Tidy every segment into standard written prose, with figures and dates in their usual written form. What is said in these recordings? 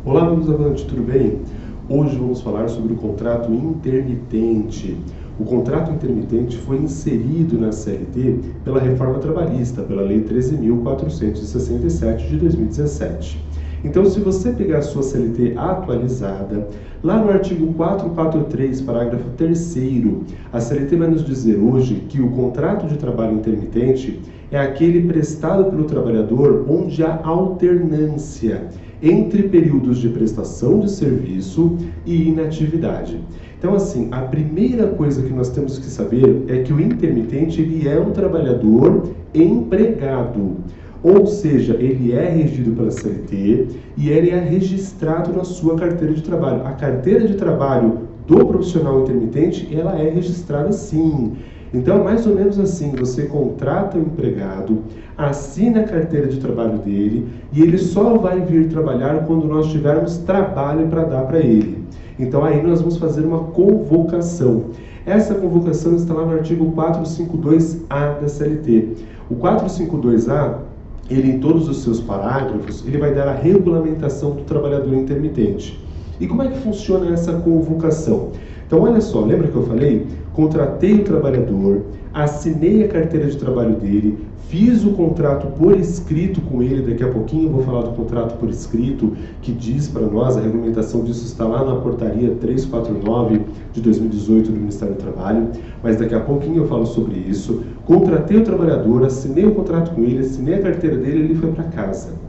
Olá, amigos Avante, tudo bem? Hoje vamos falar sobre o contrato intermitente. O contrato intermitente foi inserido na CLT pela reforma trabalhista, pela Lei 13.467 de 2017. Então, se você pegar a sua CLT atualizada, lá no artigo 443, parágrafo 3º, a CLT vai nos dizer hoje que o contrato de trabalho intermitente é aquele prestado pelo trabalhador onde há alternância entre períodos de prestação de serviço e inatividade. Então, assim, a primeira coisa que nós temos que saber é que o intermitente ele é um trabalhador empregado. Ou seja, ele é regido pela CLT e ele é registrado na sua carteira de trabalho. A carteira de trabalho do profissional intermitente, ela é registrada sim. Então, mais ou menos assim, você contrata o empregado, assina a carteira de trabalho dele e ele só vai vir trabalhar quando nós tivermos trabalho para dar para ele. Então, aí nós vamos fazer uma convocação. Essa convocação está lá no artigo 452A da CLT. O 452A, ele em todos os seus parágrafos, ele vai dar a regulamentação do trabalhador intermitente. E como é que funciona essa convocação? Então, olha só, lembra que eu falei? Contratei o trabalhador, assinei a carteira de trabalho dele, fiz o contrato por escrito com ele, daqui a pouquinho eu vou falar do contrato por escrito, que diz para nós, a regulamentação disso está lá na portaria 349 de 2018 do Ministério do Trabalho, mas daqui a pouquinho eu falo sobre isso. Contratei o trabalhador, assinei o contrato com ele, assinei a carteira dele e ele foi para casa.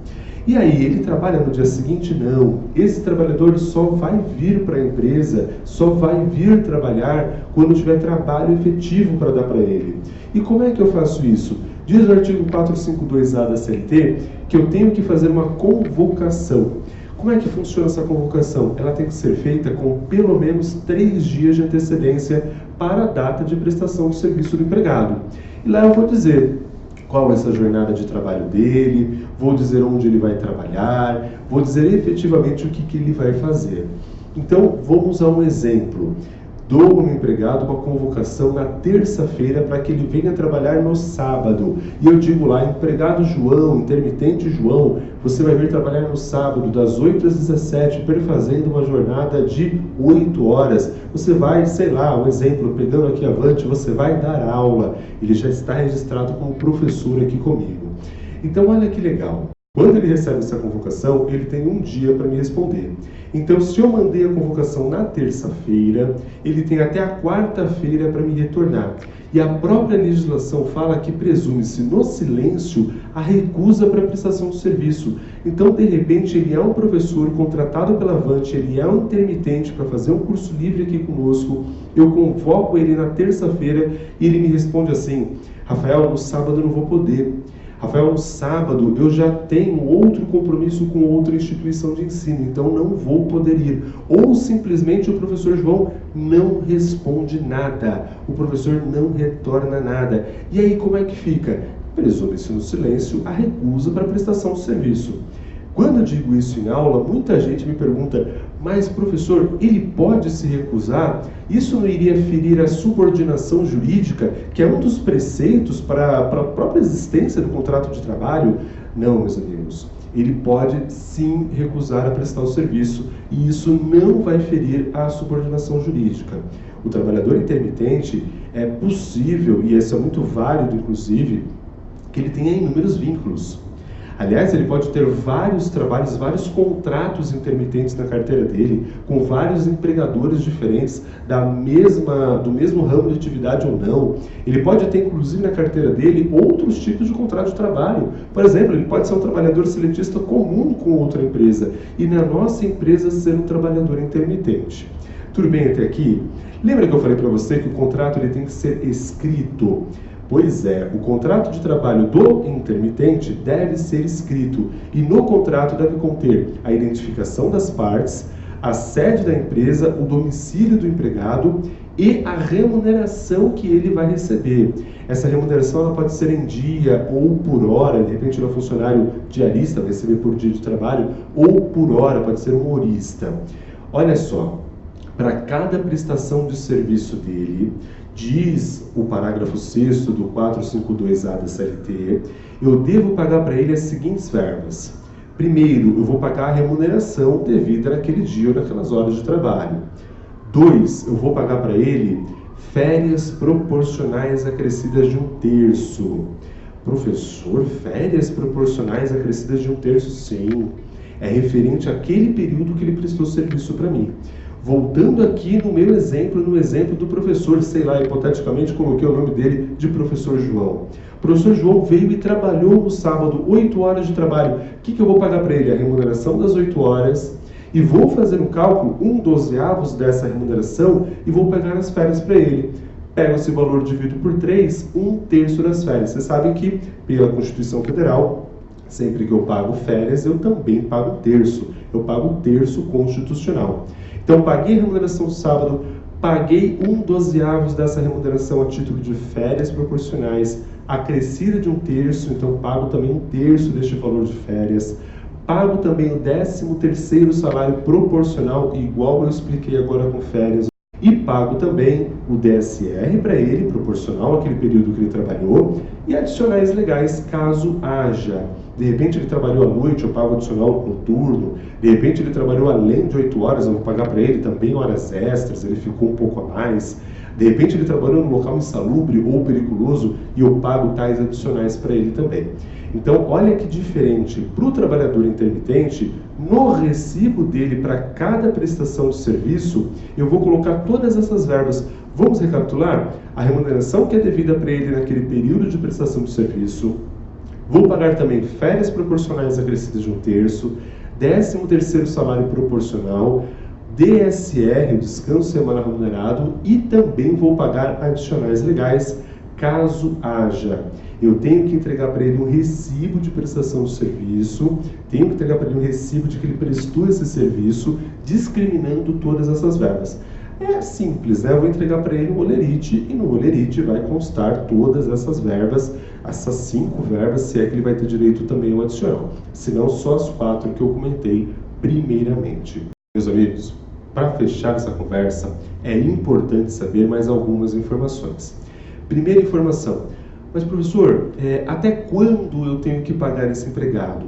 E aí, ele trabalha no dia seguinte? Não. Esse trabalhador só vai vir para a empresa, só vai vir trabalhar quando tiver trabalho efetivo para dar para ele. E como é que eu faço isso? Diz o artigo 452A da CLT que eu tenho que fazer uma convocação. Como é que funciona essa convocação? Ela tem que ser feita com pelo menos 3 dias de antecedência para a data de prestação do serviço do empregado. E lá eu vou dizer qual é essa jornada de trabalho dele, vou dizer onde ele vai trabalhar, vou dizer efetivamente o que ele vai fazer. Então, vamos a um exemplo. Dou ao empregado uma convocação na terça-feira para que ele venha trabalhar no sábado. E eu digo lá, empregado João, intermitente João, você vai vir trabalhar no sábado, das 8 às 17, perfazendo uma jornada de 8 horas. Você vai, sei lá, um exemplo, pegando aqui avante, você vai dar aula. Ele já está registrado como professor aqui comigo. Então, olha que legal. Quando ele recebe essa convocação, ele tem um dia para me responder. Então, se eu mandei a convocação na terça-feira, ele tem até a quarta-feira para me retornar. E a própria legislação fala que presume-se no silêncio a recusa para a prestação do serviço. Então, de repente, ele é um professor contratado pela Avante, ele é um intermitente para fazer um curso livre aqui conosco. Eu convoco ele na terça-feira e ele me responde assim: Rafael, no sábado eu não vou poder. Rafael, no sábado eu já tenho outro compromisso com outra instituição de ensino, então não vou poder ir. Ou simplesmente o professor João não responde nada, o professor não retorna nada. E aí como é que fica? Presume-se no silêncio a recusa para a prestação do serviço. Quando eu digo isso em aula, muita gente me pergunta: mas professor, ele pode se recusar? Isso não iria ferir a subordinação jurídica, que é um dos preceitos para a própria existência do contrato de trabalho? Não, meus amigos. Ele pode sim recusar a prestar o serviço e isso não vai ferir a subordinação jurídica. O trabalhador intermitente é possível, e isso é muito válido inclusive, que ele tenha inúmeros vínculos. Aliás, ele pode ter vários trabalhos, vários contratos intermitentes na carteira dele, com vários empregadores diferentes, do mesmo ramo de atividade ou não. Ele pode ter, inclusive, na carteira dele, outros tipos de contrato de trabalho. Por exemplo, ele pode ser um trabalhador seletista comum com outra empresa, e na nossa empresa ser um trabalhador intermitente. Tudo bem até aqui? Lembra que eu falei para você que o contrato ele tem que ser escrito? Pois é, o contrato de trabalho do intermitente deve ser escrito e no contrato deve conter a identificação das partes, a sede da empresa, o domicílio do empregado e a remuneração que ele vai receber. Essa remuneração ela pode ser em dia ou por hora, de repente ele é um funcionário diarista, vai receber por dia de trabalho, ou por hora, pode ser humorista. Olha só, para cada prestação de serviço dele, diz o parágrafo 6º do 452A da CLT, eu devo pagar para ele as seguintes verbas. Primeiro, eu vou pagar a remuneração devida naquele dia ou naquelas horas de trabalho. 2, eu vou pagar para ele férias proporcionais acrescidas de 1/3. Professor, férias proporcionais acrescidas de 1/3? Sim, é referente àquele período que ele prestou serviço para mim. Voltando aqui no meu exemplo, no exemplo do professor, sei lá, hipoteticamente coloquei o nome dele de professor João. O professor João veio e trabalhou no sábado 8 horas de trabalho. O que eu vou pagar para ele? A remuneração das 8 horas. E vou fazer um cálculo, 1/12 dessa remuneração, e vou pagar as férias para ele. Pego esse valor, divido por 3, 1/3 das férias. Vocês sabem que, pela Constituição Federal, sempre que eu pago férias, eu também pago 1/3. Eu pago 1/3 constitucional. Então, paguei a remuneração do sábado, paguei 1/12 dessa remuneração a título de férias proporcionais, acrescida de 1/3, então pago também 1/3 deste valor de férias. Pago também o 13º salário proporcional, igual eu expliquei agora com férias. E pago também o DSR para ele, proporcional àquele período que ele trabalhou, e adicionais legais, caso haja. De repente ele trabalhou à noite, eu pago adicional noturno. De repente ele trabalhou além de 8 horas, eu vou pagar para ele também horas extras, ele ficou um pouco a mais. De repente ele trabalhou num local insalubre ou periculoso e eu pago tais adicionais para ele também. Então, olha que diferente. Para o trabalhador intermitente, no recibo dele para cada prestação de serviço, eu vou colocar todas essas verbas. Vamos recapitular? A remuneração que é devida para ele naquele período de prestação de serviço. Vou pagar também férias proporcionais acrescidas de 1/3, 13º salário proporcional, DSR, o descanso semanal remunerado, e também vou pagar adicionais legais, caso haja. Eu tenho que entregar para ele um recibo de prestação de serviço, tenho que entregar para ele um recibo de que ele prestou esse serviço, discriminando todas essas verbas. É simples, né? Eu vou entregar para ele um olerite, e no olerite vai constar todas essas verbas, essas 5 verbas, se é que ele vai ter direito também ao adicional. Se não, só as 4 que eu comentei primeiramente. Meus amigos, para fechar essa conversa, é importante saber mais algumas informações. Primeira informação. Mas, professor, até quando eu tenho que pagar esse empregado?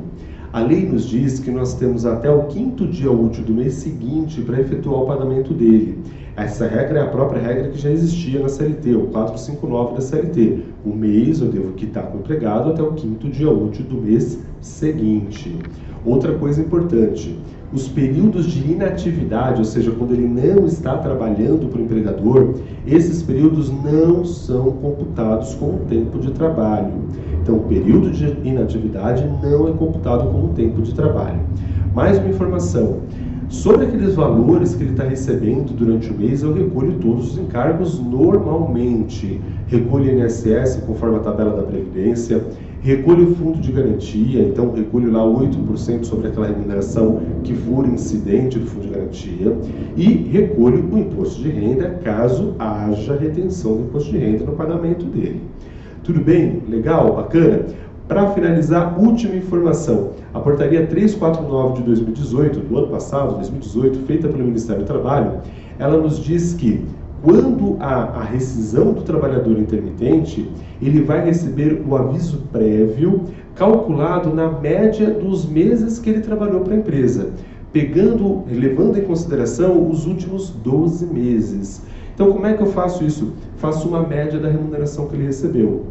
A lei nos diz que nós temos até o 5º dia útil do mês seguinte para efetuar o pagamento dele. Essa regra é a própria regra que já existia na CLT, o 459 da CLT. O mês eu devo quitar com o empregado até o 5º dia útil do mês seguinte. Outra coisa importante, os períodos de inatividade, ou seja, quando ele não está trabalhando para o empregador, esses períodos não são computados como tempo de trabalho. Então, o período de inatividade não é computado como tempo de trabalho. Mais uma informação. Sobre aqueles valores que ele está recebendo durante o mês, eu recolho todos os encargos normalmente. Recolho INSS conforme a tabela da Previdência, recolho o fundo de garantia, então recolho lá 8% sobre aquela remuneração que for incidente do fundo de garantia, e recolho o imposto de renda caso haja retenção do imposto de renda no pagamento dele. Tudo bem? Legal? Bacana? Para finalizar, última informação. A portaria 349 de 2018, do ano passado, 2018, feita pelo Ministério do Trabalho, ela nos diz que quando há a rescisão do trabalhador intermitente, ele vai receber o aviso prévio calculado na média dos meses que ele trabalhou para a empresa, levando em consideração os últimos 12 meses. Então, como é que eu faço isso? Faço uma média da remuneração que ele recebeu.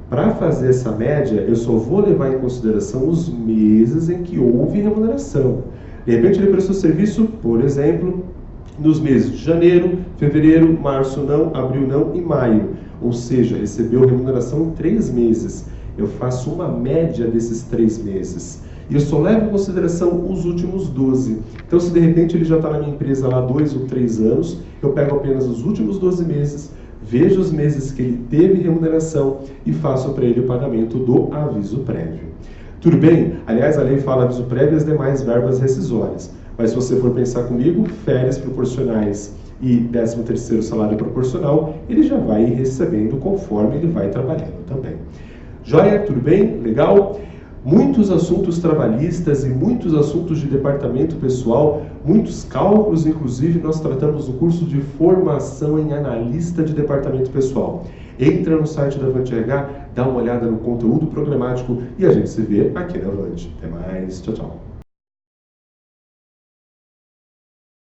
Para fazer essa média, eu só vou levar em consideração os meses em que houve remuneração. De repente, ele prestou serviço, por exemplo, nos meses de janeiro, fevereiro, março não, abril não e maio. Ou seja, recebeu remuneração em 3 meses. Eu faço uma média desses 3 meses. E eu só levo em consideração os últimos 12. Então, se de repente ele já está na minha empresa lá 2 ou 3 anos, eu pego apenas os últimos 12 meses, vejo os meses que ele teve remuneração e faço para ele o pagamento do aviso prévio. Tudo bem? Aliás, a lei fala aviso prévio e as demais verbas rescisórias. Mas se você for pensar comigo, férias proporcionais e 13º salário proporcional, ele já vai ir recebendo conforme ele vai trabalhando também. Joia? Tudo bem? Legal? Muitos assuntos trabalhistas e muitos assuntos de departamento pessoal, muitos cálculos, inclusive, nós tratamos no curso de formação em analista de departamento pessoal. Entra no site da Avante RH, dá uma olhada no conteúdo programático e a gente se vê aqui na Avante. Até mais, tchau, tchau.